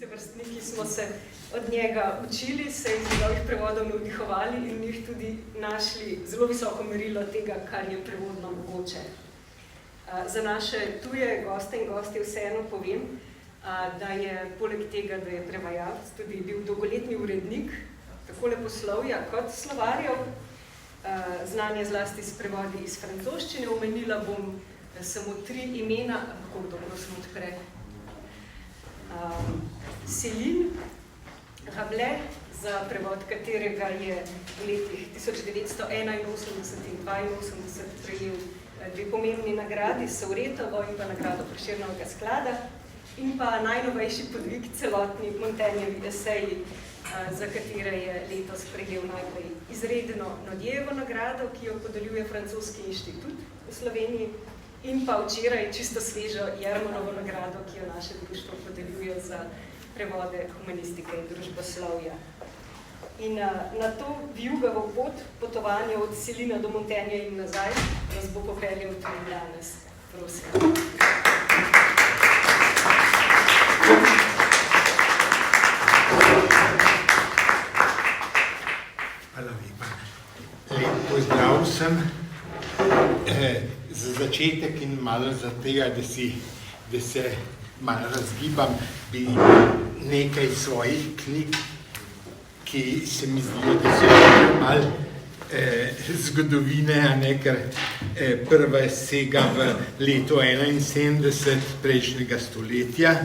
Vrstniki smo se od njega učili, se iz njegovih prevodov navdihovali in njih tudi našli zelo visoko merilo tega, kar je prevodno mogoče. Za naše tuje goste in gostje vseeno povem, da je poleg tega, da je prevajalec, tudi bil dolgoletni urednik tako leposlovja kot slovarjev, znanje zlasti s prevodi iz francoščine. Omenila bom samo 3 imena, kako dobro smo odpre. Céline Rabelais, za prevod katerega je v letih 1981 in 1982 prejel 2 pomembni nagradi, Sauretovo in pa nagrado Prešernovega sklada, in pa najnovejši podvig celotni Montaignevi eseji, za katere je letos prejel najprej izredno Nodjevo nagrado, ki jo podeljuje Francoski inštitut v Sloveniji, in pa včeraj čisto svežo Jermanovo nagrado, ki jo naše društvo podeljuje za prevode humanistike in družboslovja. In na to vijugavo pot, potovanje od Céline do Montaigne in nazaj, nas bo popeljal tudi danes. Prosim. Hvala lepa. Lep pozdrav vsem. Za začetek in malo za tega, da se malo razgibam, bi nekaj svojih knjig, ki se mi zdijo, da so malo zgodovine, ker prva sega v leto 71 prejšnjega stoletja.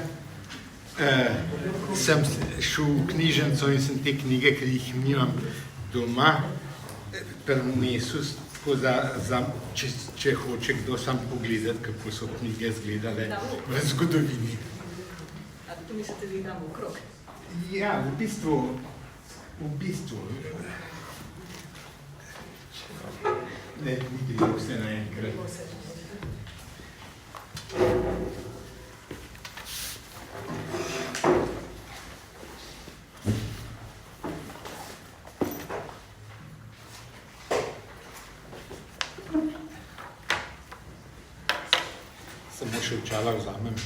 Sem šel v knjižnico in sem te knjige, ker jih nimam doma, prinesel, če hoče kdo sam pogledati, kako so knjige izgledale v zgodovini. A to mislite, da jih damo okrog? Ja, v bistvu. Ne, ni treba vse naenkrat. Samo še očala vzamem.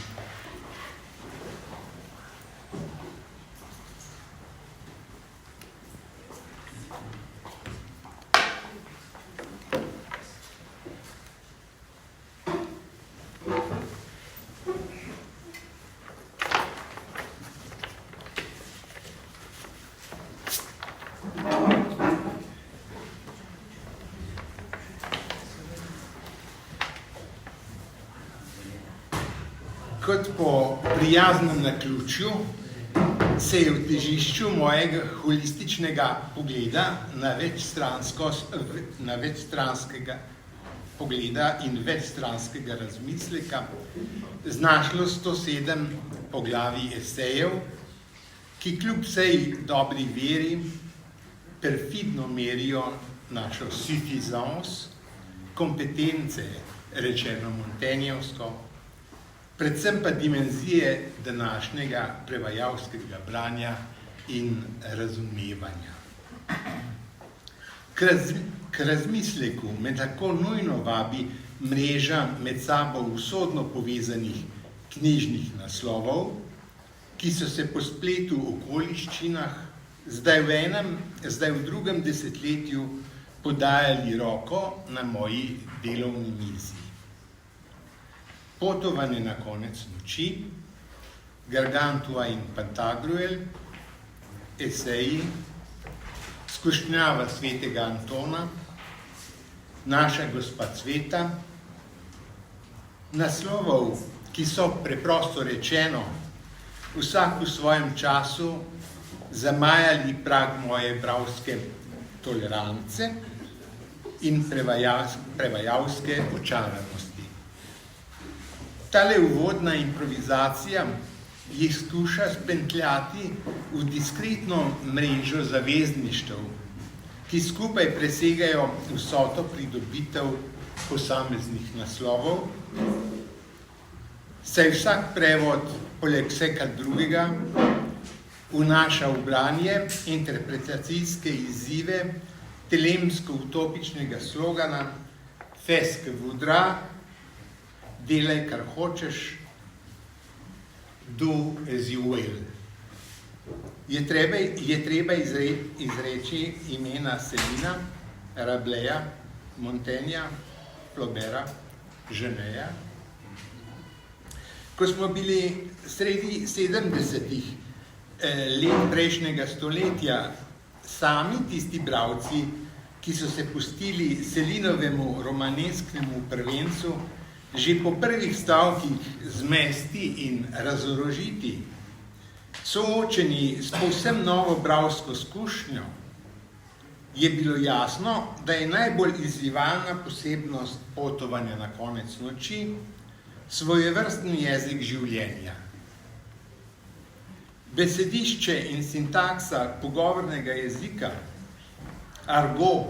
Kot po prijaznem naključju se je v težišču mojega holističnega pogleda na večstranskega pogleda in večstranskega razmisleka znašlo 107 poglavij esejev, ki kljub vsej dobri veri perfidno merijo našo suffisance, kompetence, rečeno montagnjevsko, predvsem pa dimenzije današnjega prevajalskega branja in razumevanja. K razmisleku me tako nujno vabi mreža med sabo usodno povezanih knjižnih naslovov, ki so se po spletu okoliščinah zdaj v drugem desetletju podajali roko na moji delovni mizi. Potovanje na konec noči, Gargantua in Pantagruel, eseji, Skušnjava svetega Antona, Naša gospa cveta, naslovov, ki so preprosto rečeno vsak v svojem času zamajali prag moje bralske tolerance in prevajalske očaranosti. Tale uvodna improvizacija jih skuša spentljati v diskretno mrežo zavezništev, ki skupaj presegajo vsoto pridobitev posameznih naslovov, saj vsak prevod, poleg vsega drugega, vnaša v branje interpretacijske izzive telemsko-utopičnega slogana Fais que voudras, delaj, kar hočeš, do as you will. je treba izreči imena Selina, Rabeleja, Montaigna, Flaubera, Geneja. Ko smo bili sredi 70-ih let prejšnjega stoletja sami tisti bralci, ki so se pustili Selinovemu romanesknemu prvencu že po prvih stavkih zmesti in razorožiti, soočeni s povsem novo bralsko izkušnjo, je bilo jasno, da je najbolj izzivalna posebnost potovanja na konec noči svojevrsten jezik življenja. Besedišče in sintaksa pogovornega jezika, argot,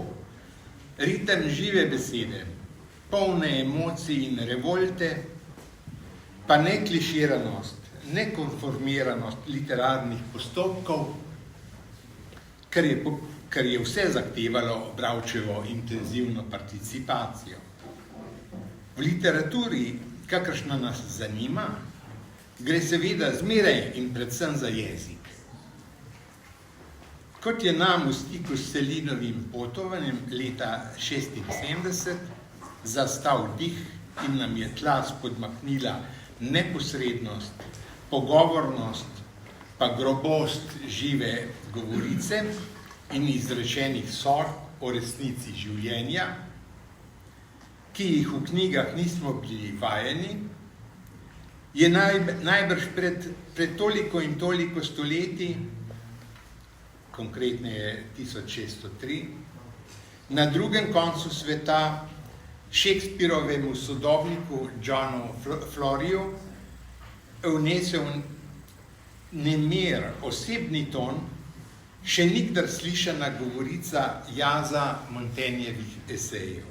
ritem žive besede, polne emocij in revolte, pa ne kliširanost, nekonformiranost literarnih postopkov, kar je vse zahtevalo bralčevo intenzivno participacijo. V literaturi, kakršna nas zanima, gre seveda zmeraj in predvsem za jezik. Kot je nam v stiku s Selinovim potovanjem leta 1976 zastal dih in nam je tla spodmaknila neposrednost, pogovornost, pa grobost žive govorice in izrečenih sodb o resnici življenja, ki jih v knjigah nismo bili vajeni, je najbrž pred toliko in toliko stoletji, konkretno je 1603, na drugem koncu sveta Shakespearovemu sodobniku Johnu Floriju vnesel nemir, osebni ton, še nikdar slišana govorica jaza Montagnevih esejev.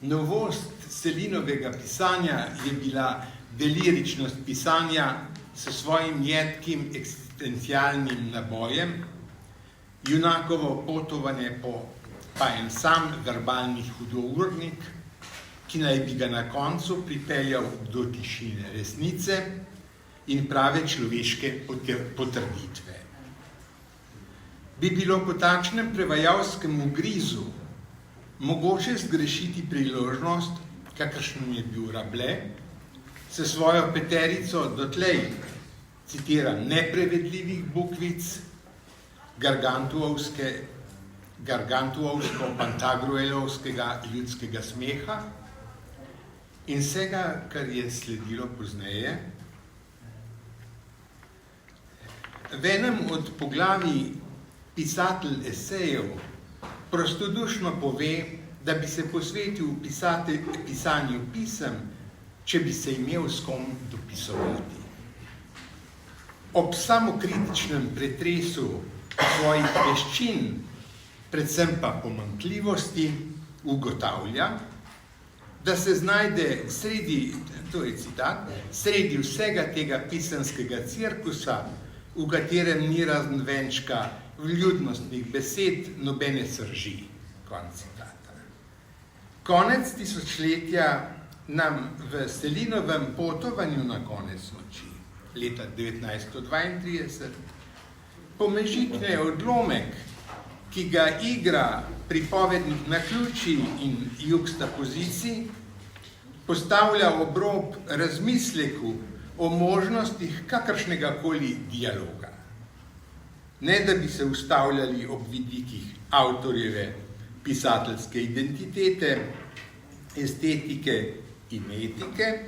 Novost Selinovega pisanja je bila deliričnost pisanja s svojim jedkim eksistencialnim nabojem, junakovo potovanje pa en sam verbalni hudournik, ki naj bi ga na koncu pripeljal do tišine resnice in prave človeške potrditve. Bi bilo po takšnem prevajalskem ugrizu mogoče zgrešiti priložnost, kakršen je bil Rabelais, s svojo peterico dotlej, citiram, neprevedljivih bukvic, gargantuovsko-pantagruelovskega ljudskega smeha in vsega, kar je sledilo pozneje. V enem od poglavij pisatelj esejev prostodušno pove, da bi se posvetil pisanju pisem, če bi se imel s kom dopisovati. Ob samokritičnem pretresu svojih veščin, predvsem pa pomanjkljivosti, ugotavlja, da se znajde to je citat, sredi vsega tega pisanskega cirkusa, v katerem ni razen venčka vljudnostnih besed, nobene srži. Konec citata. Konec tisočletja nam v Selinovem potovanju na konec noči, leta 1932, pomežikne odlomek, ki ga igra pripovednih naključij in juxtapozicij, postavlja ob rob razmisleku o možnostih kakršnegakoli dialoga. Ne da bi se ustavljali ob vidikih avtorjeve pisateljske identitete, estetike in etike,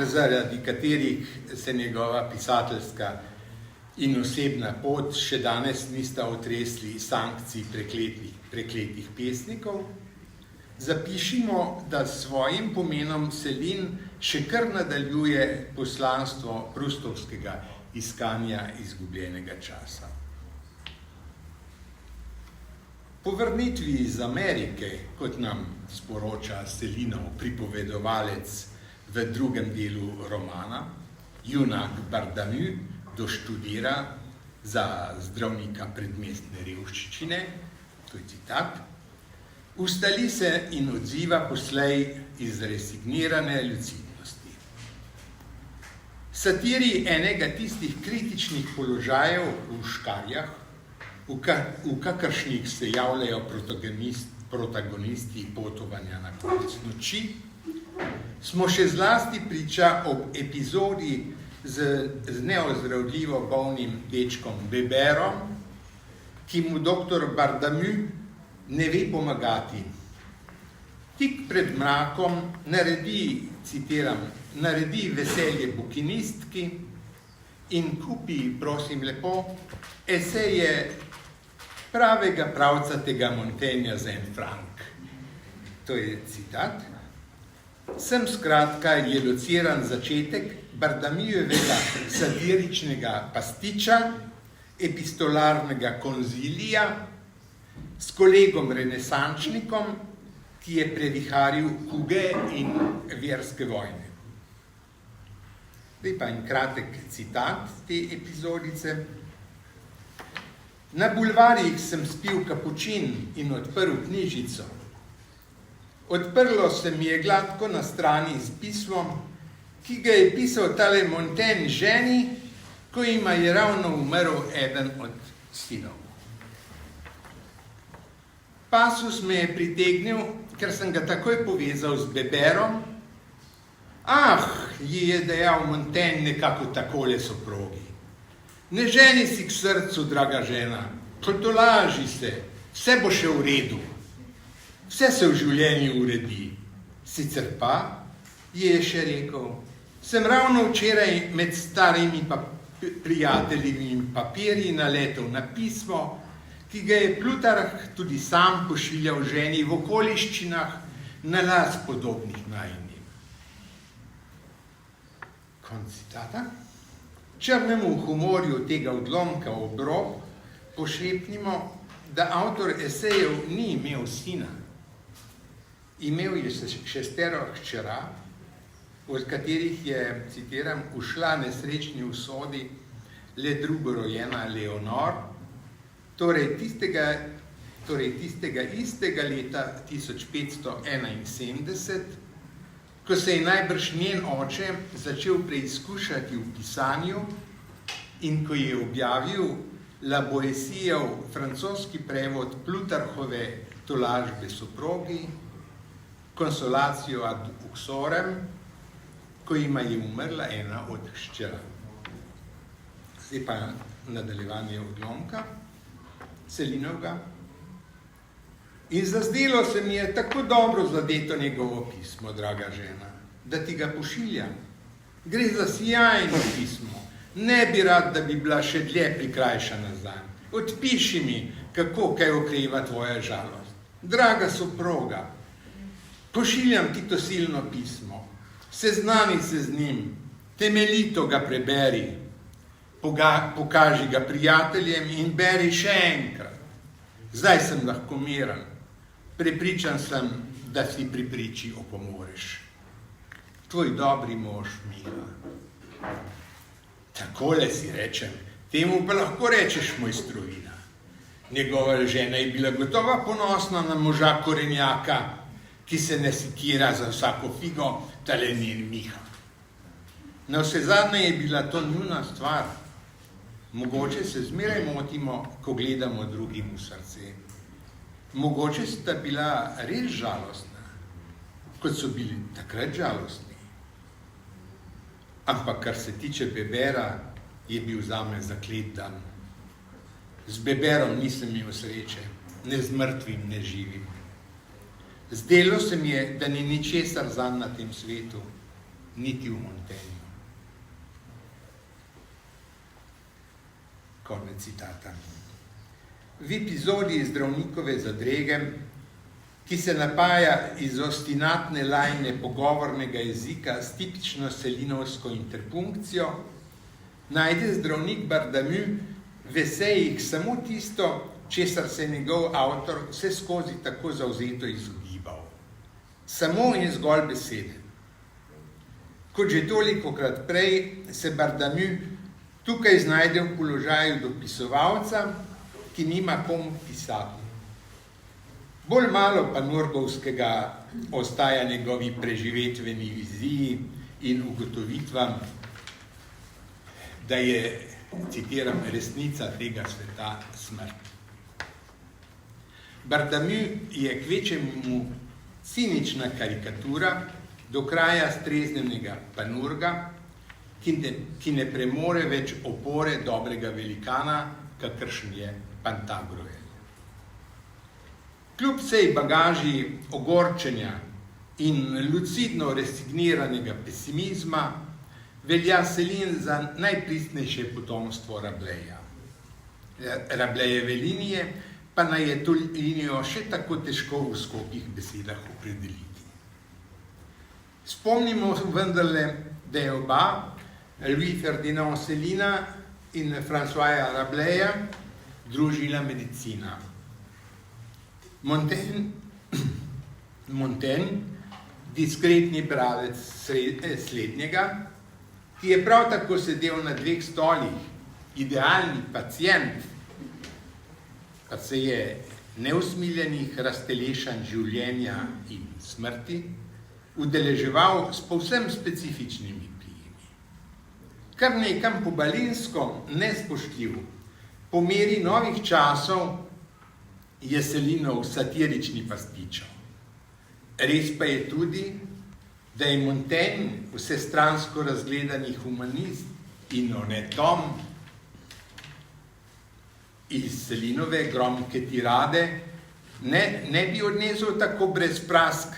zaradi katerih se njegova pisateljska in osebna pot še danes nista otresli sankcij prekletih pesnikov, zapišimo, da s svojim pomenom Selin še kar nadaljuje poslanstvo prustovskega iskanja izgubljenega časa. Po vrnitvi iz Amerike, kot nam sporoča Selinov pripovedovalec v drugem delu romana, junak Bardamu doštudira za zdravnika predmestne revščine, to je citat, Ustali se in odziva poslej iz resignirane lucidnosti. Satiri enega tistih kritičnih položajev v škarjah, v kakršnih se javljajo protagonisti potovanja na konec noči, smo še zlasti priča ob epizodi z neozdravljivo bolnim dečkom Beberom, ki mu doktor Bardamu ne ve pomagati. Tik pred mrakom naredi veselje bukinistki in kupi, prosim lepo, eseje pravega pravcatega Montaigna za en frank. To je citat. Sem skratka je lociran začetek Bardamijevega satiričnega pastiča, epistolarnega konzilija s kolegom renesančnikom, ki je previharil kuge in verske vojne. Zdaj pa en kratek citat te epizodice. Na bulvarjih sem spil kapučin in odprl knjižico. Odprlo se mi je gladko na strani z pismom, ki ga je pisal tale Montaigne ženi, ko ima je ravno umrl eden od sinov. Pasus me je pritegnil, ker sem ga takoj povezal z Beberom. Ji je dejal Montaigne nekako takole soprogi. Ne ženi si k srcu, draga žena, potolaži se, vse bo še v redu. Vse se v življenju uredi. Sicer pa, je še rekel, sem ravno včeraj med starimi prijateljivimi papirji naletel na pismo, ki ga je Plutarh tudi sam pošiljal ženi v okoliščinah na las podobnih najinim. Konec citata. Črnemu humorju tega odlomka ob rob pošepnimo, da avtor esejev ni imel sina. Imel je 6 hčera, od katerih je, citiram, ušla nesrečni usodi le drugorojena Leonor, torej tistega istega leta 1571, ko se je najbrž njen oče začel preizkušati v pisanju in ko je objavil La Boétiev francoski prevod Plutarhove tolažbe soprogi, Consolatio ad uxorem, ko jima je umrla ena od hčera. Zdaj pa nadaljevanje odlomka Celinovga. In zazdelo se mi je tako dobro zadeto njegovo pismo, draga žena, da ti ga pošiljam. Gre za sijajno pismo. Ne bi rad, da bi bila še dlje prikrajšana zanj. Odpiši mi, kako kaj okreva tvoja žalost. Draga soproga, pošiljam ti to silno pismo. Seznani se z njim, temeljito ga preberi, pokaži ga prijateljem in beri še enkrat. Zdaj sem lahko miren. Prepričan sem, da si pri priči opomoreš. Tvoj dobri mož Mila. Takole si rečem, temu pa lahko rečeš mojstrovina. Njegova žena je bila gotova ponosna na moža korenjaka, ki se ne sikira za vsako figo, tale njen Miha. Na vse zadnje je bila to njuna stvar. Mogoče se zmeraj motimo, ko gledamo drugim v srce. Mogoče sta bila res žalostna, kot so bili takrat žalostni. Ampak kar se tiče Bebera, je bil zame zaklet dan. Z Beberom nisem imel sreče, ne z mrtvim, ne živim. Zdelo se mi je, da ni ničesar zanj na tem svetu, niti v Montaignu. Konec citata. V epizodi zdravnikove zadrege, ki se napaja iz ostinatne lajne pogovornega jezika s tipično selinovsko interpunkcijo, najde zdravnik Bardamu v esejih samo tisto, česar se njegov avtor vse skozi tako zavzeto izogibal. Samo in zgolj besede. Kot že tolikokrat prej se Bardamu tukaj znajde v položaju dopisovalca, ki nima komu pisati. Bolj malo Panurgovskega ostaja njegovi preživetveni viziji in ugotovitvam, da je, citiram, resnica tega sveta smrt. Barthélemy je kvečemu cinična karikatura do kraja streznjenega Panurga, ki ne premore več opore dobrega velikana, kakršen je Pantagruel. Kljub vsej bagaži ogorčenja in lucidno resigniranega pesimizma velja Céline za najpristnejše potomstvo Rabeleja. Rabelejeve linije pa naj je to linijo še tako težko v skopih besedah opredeliti. Spomnimo vendarle, da je oba, Louis Ferdinand Céline in Françoisa Rabeleja, družila medicina. Montaigne, diskretni bralec slednjega, ki je prav tako sedel na dveh stolih, idealni pacient, pa se je neusmiljenih raztelešanj življenja in smrti udeleževal s povsem specifičnimi prijemi. Kar nekam pobalinsko nespoštljiv, po meri novih časov je Célinov satirični pastičo. Res pa je tudi, da je Montaigne vsestransko razgledani humanist in Tom iz Célinove gromke tirade ne bi odnesel tako brez prask,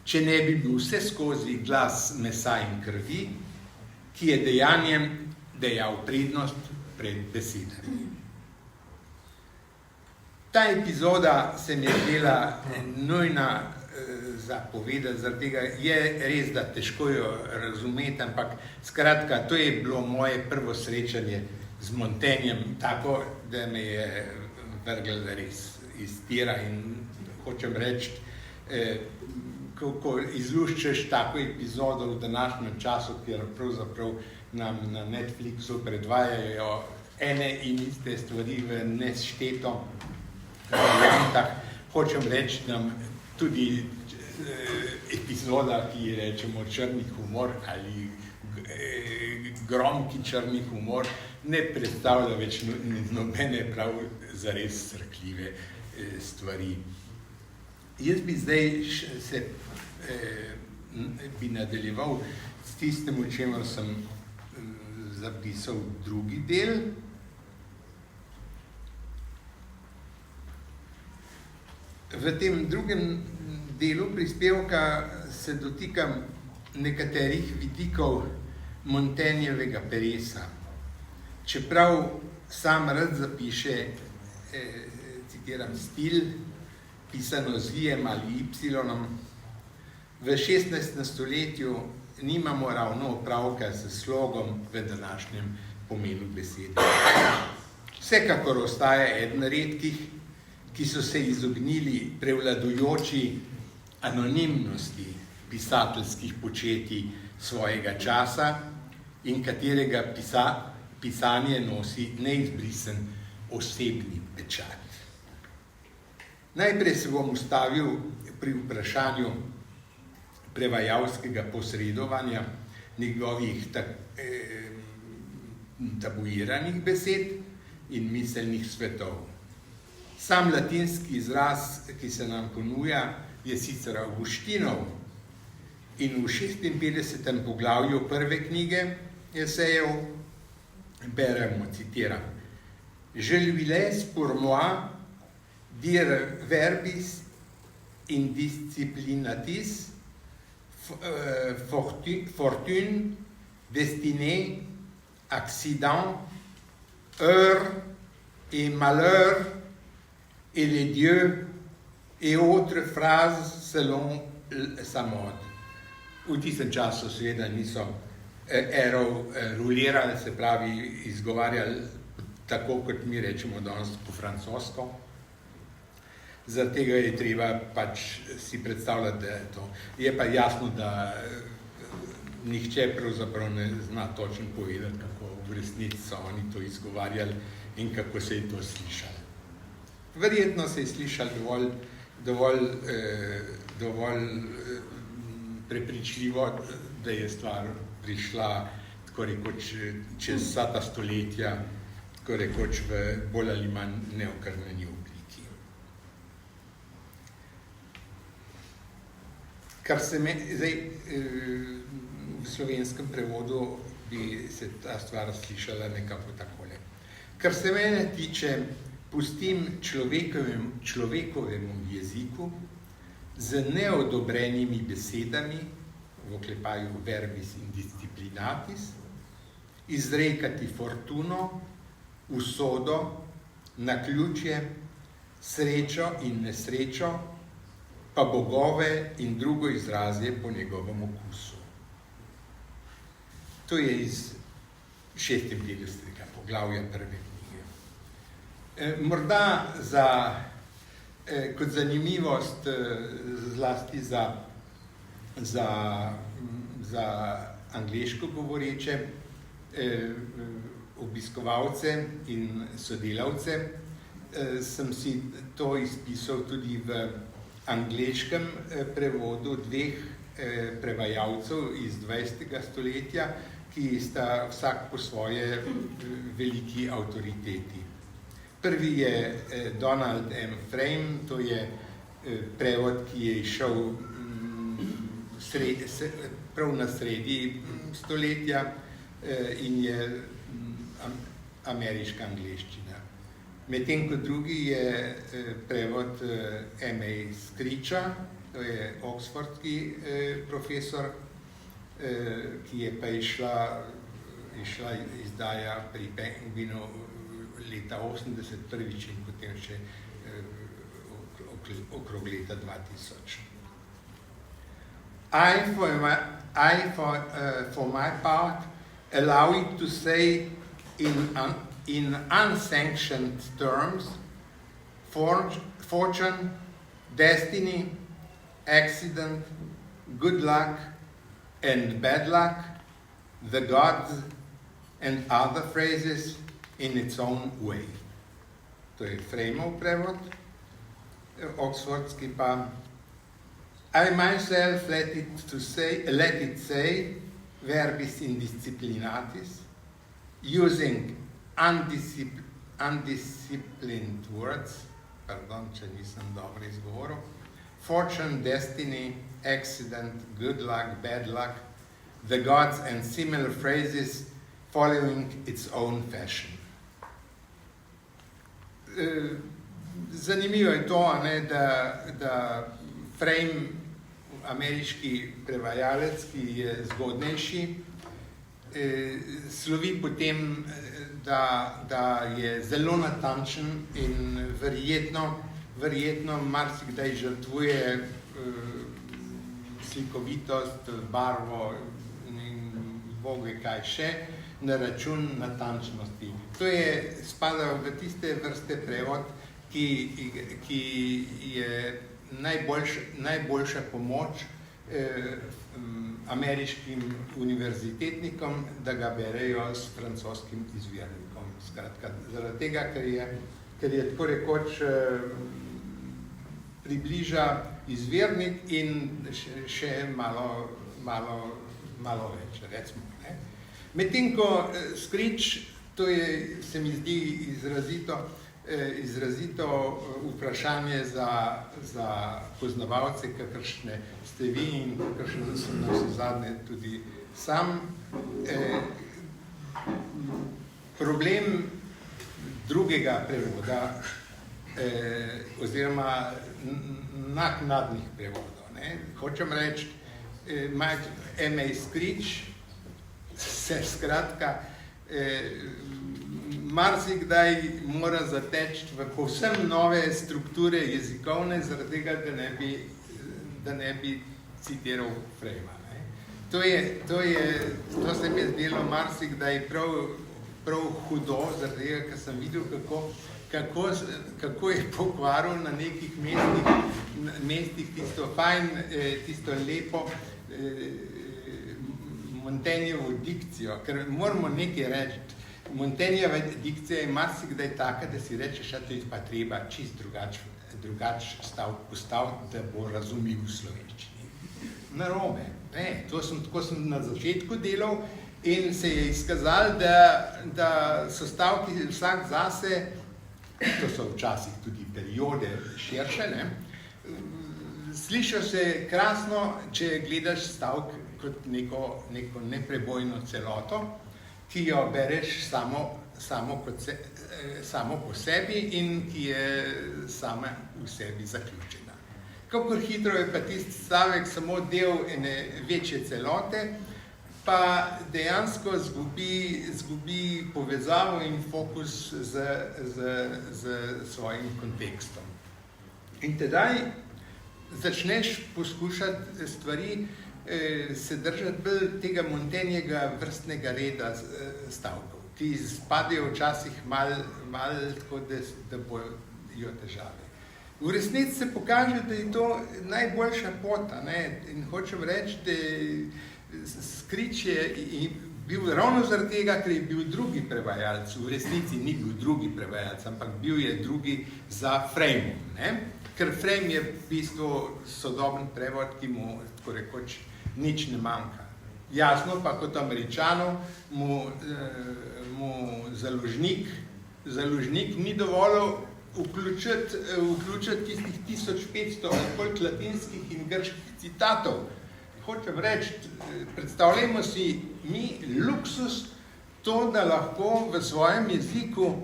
če ne bi bil vse skozi glas mesa in krvi, ki je dejanjem dejal prednost pred besedami. Ta epizoda se mi je zdela nujna za povedati, zaradi tega je res, da težko jo razumeti, ampak skratka, to je bilo moje prvo srečanje z Montaignem, tako, da me je vrgel res iz tira in hočem reči, ko izluščeš tako epizodo v današnjem času, kjer pravzaprav nam na Netflixu predvajajo ene in iste stvari v nešteto variantah, hočem reči, nam tudi epizoda, ki je rečemo črni humor ali gromki črni humor, ne predstavlja več nobene prav zares srhljive stvari. Jaz bi zdaj bi nadaljeval s tistem, o čemer sem zapisal drugi del. V tem drugem delu prispevka se dotikam nekaterih vidikov Montagnevega peresa. Čeprav sam rad zapiše, citiram, stil, pisano z i-jem ali y-om, v 16. stoletju nimamo ravno opravka s slogom v današnjem pomenu besede. Vsekakor ostaja eden redkih, ki so se izognili prevladujoči anonimnosti pisateljskih početij svojega časa in katerega pisanje nosi neizbrisen osebni pečat. Najprej se bom ustavil pri vprašanju prevajalskega posredovanja njegovih tabuiranih besed in miselnih svetov. Sam latinski izraz, ki se nam ponuja, je sicer Augustinov in v 56. poglavju prve knjige esejev beremo, citiram: Je lui laisse pour moi dire verbis indisciplinatis fortune, destinée, accident, heure et malheur et les dieux et autres phrases selon sa mode. V tistem času seveda niso rulirali, se pravi izgovarjali tako, kot mi rečemo danes po francosko. Zaradi tega je treba pač si predstavljati, da je to. Je pa jasno, da nihče pravzaprav ne zna točno povedati, kako v resnici so oni to izgovarjali in kako se je to slišalo. Verjetno se je slišalo dovolj dovolj prepričljivo, da je stvar prišla tako rekoč čez vsa ta stoletja, tako rekoč v bolj ali manj neokrnjeni obliki. Kar se zdaj v slovenskem prevodu bi se ta stvar slišala nekako takole. Kar se mene tiče, pustim človekovemu jeziku z neodobrenimi besedami, v oklepaju verbis in disciplinatis, izrekati fortuno, usodo, naključje, srečo in nesrečo, pa bogove in drugo izrazje po njegovem okusu. To je iz 56. poglavja prve knjige. Morda kot zanimivost zlasti za angleško govoreče obiskovalce in sodelavce, sem si to izpisal tudi v angleškem prevodu dveh prevajalcev iz 20. stoletja, ki sta vsak po svoje veliki avtoriteti. Prvi je Donald M. Frame, to je prevod, ki je išel prav na sredi stoletja in je ameriška angleščina. Medtem ko drugi je prevod M.A. Screecha, to je oxfordski profesor, ki je pa išla izdaja pri Penguinu leta 80 prvič in potem še okrog leta 2000. For my part, allow it to say in unsanctioned terms, fortune, destiny, accident, good luck, and bad luck, the gods, and other phrases in its own way. To je Frameov prevod, oxfordski pa. I myself let it say, verbis indisciplinatis, using undisciplined words, pardon, če nisem dobro izgovoril, fortune, destiny, accident, good luck, bad luck, the gods and similar phrases following its own fashion. Zanimivo je to, da Frame, ameriški prevajalec, ki je zgodnejši, slovi potem, da je zelo natančen in verjetno marsikdaj žrtvuje slikovitost, barvo in boge kaj še, na račun natančnosti. To je spada v tiste vrste prevod, ki je najboljša pomoč ameriškim univerzitetnikom, da ga berejo s francoskim izvirnikom. Skratka, zaradi tega, ker je tako rekoč približa izvirnik in še malo več, recimo. Medtem ko Screech, to je, se mi zdi izrazito vprašanje za poznavalce, kakršne ste vi in kakršne so navsezadnje tudi sam. Problem drugega prevoda oziroma naknadnih prevodov. Hočem reči, M.A. Screech se skratka marsikdaj mora zateči v povsem nove strukture jezikovne, zaradi tega, da ne bi citiral Frejma. To se mi je zdelo marsikdaj prav hudo, zaradi tega, ker sem videl, kako je pokvaril na nekih mestih tisto fajn, tisto lepo Montaigneovo dikcijo, ker moramo nekaj reči. Montagnejeva dikcija je marsikdaj taka, da si rečeš, da to je pa treba čist drugače drugače stavek postaviti, da bo razumljiv v slovenščini. Narobe. Tako sem na začetku delal in se je izkazalo, da so stavki vsak zase, to so včasih tudi periode širše, slišijo se krasno, če gledaš stavek kot neko neprebojno celoto, ki jo bereš samo po sebi in ki je sama v sebi zaključena. Kakor hitro je pa tisti stavek samo del ene večje celote, pa dejansko zgubi povezavo in fokus z svojim kontekstom. In tedaj začneš poskušati stvari se držati bolj tega Montagnega vrstnega reda stavkov, ki spadajo včasih malo tako, da bojo težave. V resnici se pokaže, da je to najboljša pota, in hočem reči, da Skrič je bil ravno zaradi tega, ker je bil drugi prevajalec, v resnici ni bil drugi prevajalec, ampak bil je drugi za Frejmom, ker Frejm je v bistvu sodoben prevod, ki mu tako rekoč nič ne manjka. Jasno pa kot Američanov mu založnik ni dovolil vključiti tistih 1500 ali koliko latinskih in grških citatov. Hočem reči, predstavljamo si mi luksus to, da lahko v svojem jeziku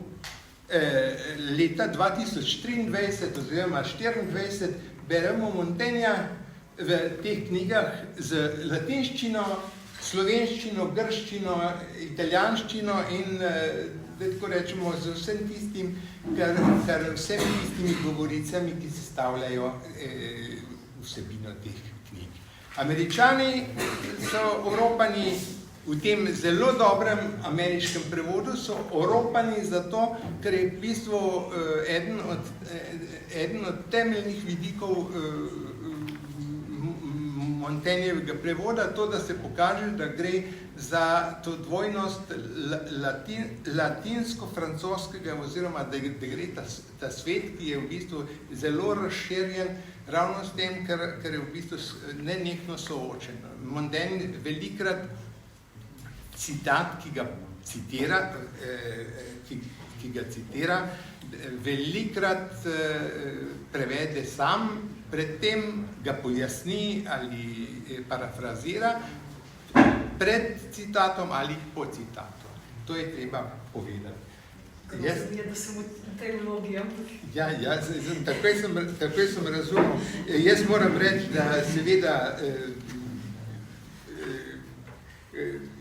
leta 2023 oziroma 2024 beremo Montaignea v teh knjigah z latinščino, slovenščino, grščino, italijanščino in, da tako rečemo, z vsem tistim, kar vsemi tistimi govoricami, ki sestavljajo vsebino teh knjig. Američani so oropani v tem zelo dobrem ameriškem prevodu, so oropani zato, ker je v bistvu eden od temeljnih vidikov Montagnevega prevoda, to, da se pokaže, da gre za to dvojnost latinsko-francoskega oziroma da gre ta svet, ki je v bistvu zelo razširjen ravno s tem, ker je v bistvu nenehno soočen. Montaigne velikrat citat, ki ga citira, velikrat prevede sam, predtem ga pojasni ali parafrazira pred citatom ali po citatu. To je treba povedati. Da sem v tej vlogi, ampak... Ja, takoj sem razumel. Jaz moram reči, da seveda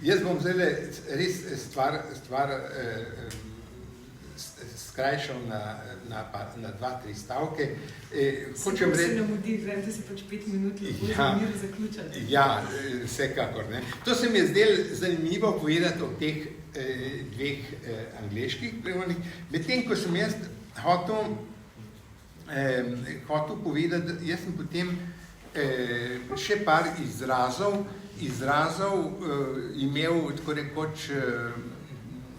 jaz bom zdaj res stvar skrajšal na 2-3 stavke. Hočem reči... Se namudi, vem, da si pač 5 minut lahko zamir zaključati. Ja, vsekakor. To se mi je zdelo zanimivo povedati o teh dveh angleških prevodih. Medtem, ko sem jaz hotel povedati, jaz sem potem še par izrazov imel tako rekoč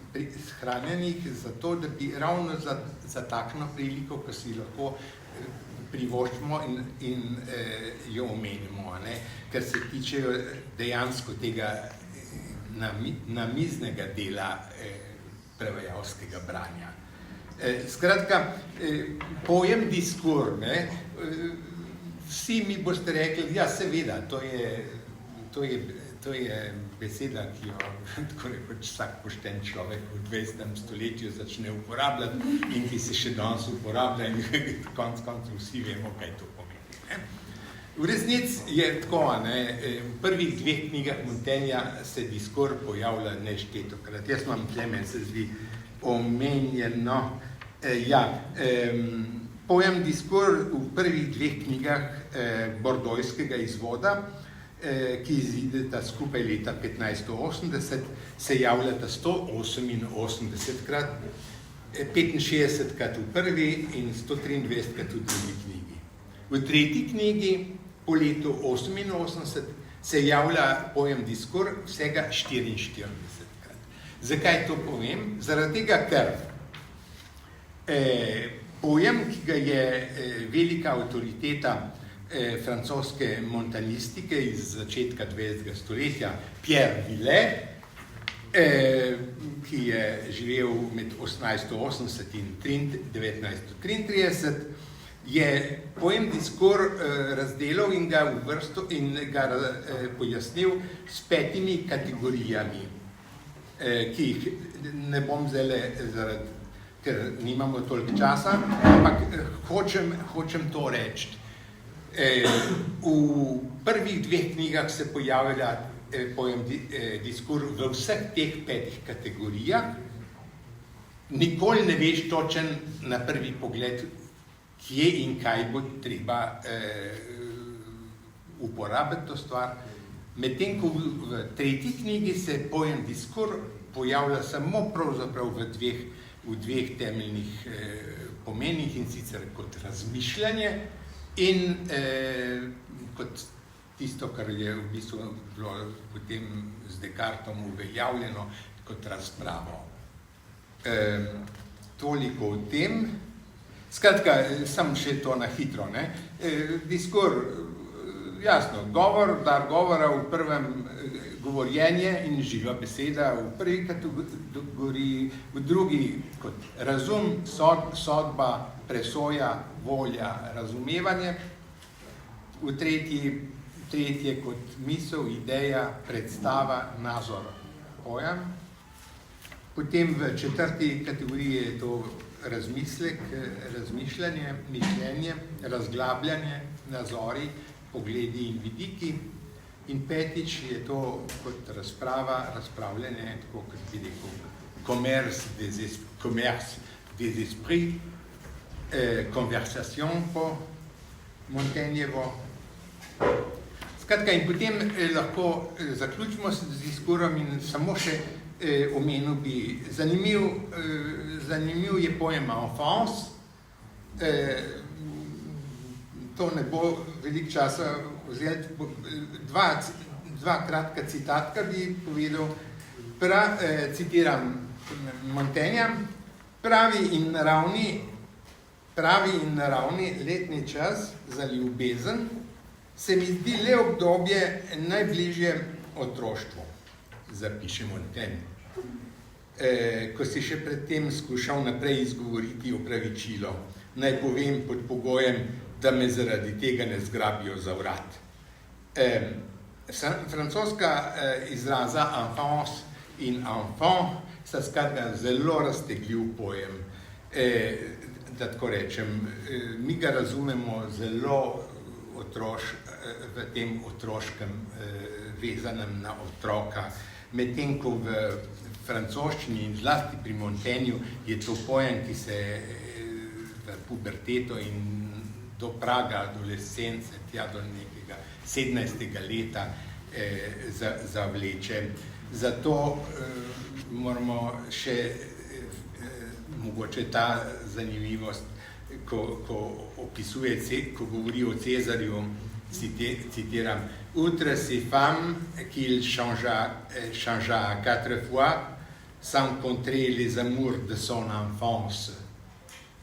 shranjenih zato, da bi ravno za takšno priliko, ko si lahko privoščimo in jo omenimo, ker se tičejo dejansko tega namiznega dela prevajalskega branja. Skratka, pojem diskur, vsi mi boste rekli, ja, seveda, to je beseda, ki jo tako rekoč vsak pošten človek v 20. stoletju začne uporabljati in ki se še danes uporablja in konec koncev vsi vemo, kaj to pomeni. V resnici je tako, v prvih 2 knjigah Montagnea se diskur pojavlja neštetokrat. Jaz imam tlemen, se zdi omenjeno. Pojem diskur v prvih 2 knjigah bordojskega izvoda, ki izideta skupaj leta 1580, se javljata 188-krat, 65-krat v prvi in 123-krat v drugi knjigi. V tretji knjigi, po letu 88, se javlja pojem diskur vsega 44-krat. Zakaj to povem? Zaradi tega, ker pojem, ki ga je velika avtoriteta francoske montanistike iz začetka 20. stoletja Pierre Villet, ki je živel med 1880 in 1933, je pojem Discours razdelal in ga uvrstil in ga pojasnil s 5 kategorijami, ki jih ne bom zdaj ker nimamo toliko časa, ampak hočem to reči. V prvih 2 knjigah se pojavlja pojem Discours v vseh teh 5 kategorijah. Nikoli ne veš točen na prvi pogled, kje in kaj bo treba uporabiti to stvar. Medtem ko v 3. knjigi se pojem Discours pojavlja samo pravzaprav v dveh temeljnih pomenih, in sicer kot razmišljanje in kot tisto, kar je v bistvu bilo potem z Descartesom uveljavljeno kot razpravo. Toliko o tem. Skratka, sem še to na hitro. Discours, jasno, dar govora v prvem govorjenje in živa beseda v prvi kategoriji, v drugi kot razum, sodba, presoja, volja, razumevanje, v tretje kot misel, ideja, predstava, nazor, pojem. Potem v 4. kategoriji je to razmislek, razmišljanje, mišljenje, razglabljanje, nazori, pogledi in vidiki. In 5. je to kot razprava, razpravljanje, tako kot bi rekel, commerce des esprits, conversation po Montaignevo. Skratka, in potem lahko zaključimo z Discoursom in samo še omenil bi, zanimiv je pojem enfance. To ne bo veliko časa vzeti, dva kratka citatka bi povedal. Citiram Montaigna: pravi in naravni letni čas za ljubezen se mi zdi le obdobje najbližje otroštvu, zapiše Montaigne, ko si še predtem skušal naprej izgovoriti opravičilo. Naj povem pod pogojem, da me zaradi tega ne zgrabijo za vrat. Francoska izraza enfance in enfant sta skratka zelo raztegljiv pojem. Da tako rečem, mi ga razumemo zelo v tem otroškem, vezanem na otroka, medtem ko v francoščini in zlasti pri Montaignu je to pojem, ki se v puberteto in do praga adolescence, tja do nekega 17. leta zavleče. Zato moramo še mogoče ta zanimivost, ko opisuje, ko govori o Cezarju, citiram: outre ces femmes qu'il changea 4 fois sans compter les amours de son enfance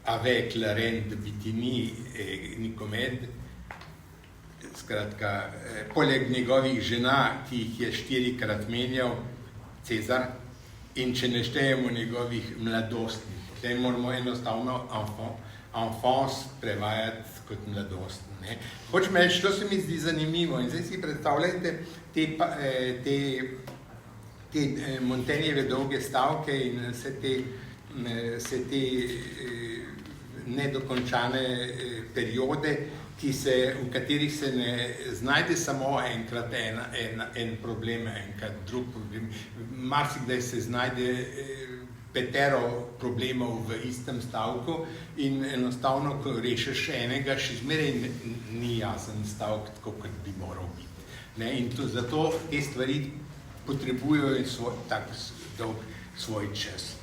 avec la reine de Bithynie et Nicomède. Skratka, poleg njegovih žena, ki jih je 4-krat menjal Cezar, in če ne štejemo njegovih mladostnih, zdaj moramo enostavno enfance prevajati kot mladost. Hočem reči, to se mi zdi zanimivo in zdaj si predstavljajte te Montagneve dolge stavke in vse te nedokončane periode, v katerih se ne znajde samo enkrat en problem, enkrat drug problem. Marsikdaj se znajde 5 problemov v istem stavku in enostavno, ko rešiš enega, še zmeraj ni jasen stavek, tako kot bi moral biti. In zato te stvari potrebujejo tak dolg svoj čas.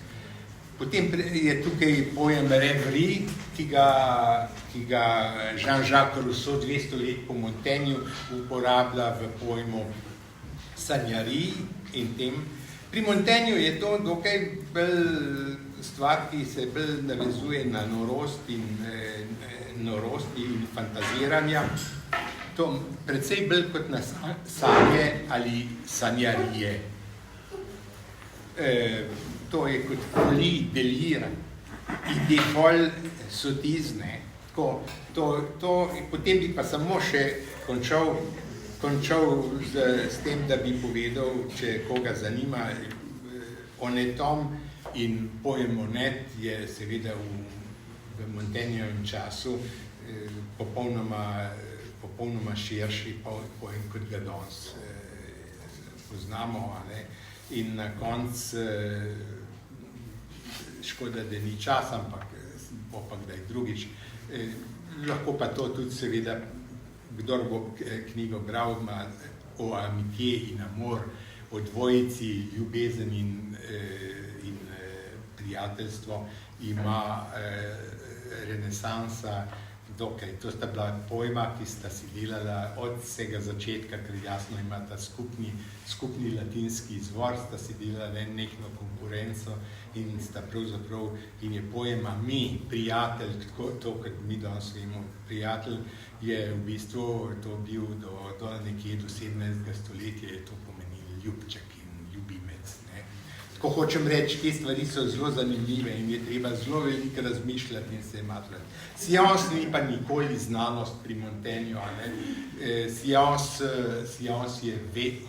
Potem je tukaj pojem rêverie, ki ga Jean-Jacques Rousseau 200 let po Montaignu uporablja v pojmu sanjari in tem. Pri Montaignu je to dokaj bolj stvar, ki se bolj navezuje na norost in fantaziranja, to precej bolj kot na sanje ali sanjarije. To je kot foli delira, ide bolj sotizne. Potem bi pa samo še končal s tem, da bi povedal, če koga zanima, onetom in pojem onet je seveda v Montaignovem času popolnoma širši pojem, kot ga danes poznamo. In na koncu, škoda, da ni čas, ampak bo pa kdaj drugič. Lahko pa to tudi seveda, kdor bo knjigo bral, o amitié in amor, o dvojici, ljubezen in prijateljstvo, ima renesansa dokaj. To sta bila pojma, ki sta si delala od vsega začetka, ker jasno imata skupni latinski izvor, sta si delala nekno konkurenco in sta pravzaprav, in je pojma mi, prijatelj, to, kot mi danes vemo, prijatelj je v bistvu to bil do nekje do 17. stoletja, je to pomenil ljubček in ljubimec. Tako hočem reči, te stvari so zelo zanimive in je treba zelo veliko razmišljati in se matrati. Science ni pa nikoli znanost pri Montaignu, Science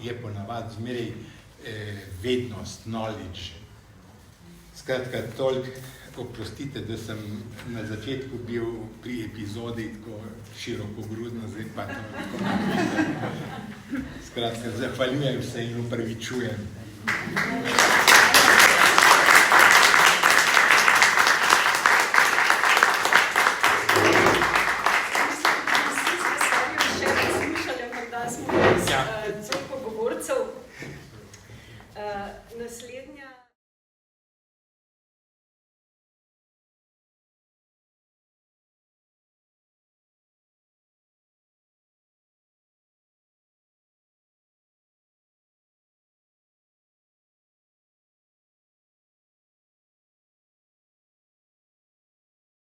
je ponavadi zmeraj vednost, knowledge. Skratka, toliko, oprostite, da sem na začetku bil pri epizodi tako širokogrudno, zdaj pa tako malo. Skratka, zahvaljujem se in upravičujem. Naslednja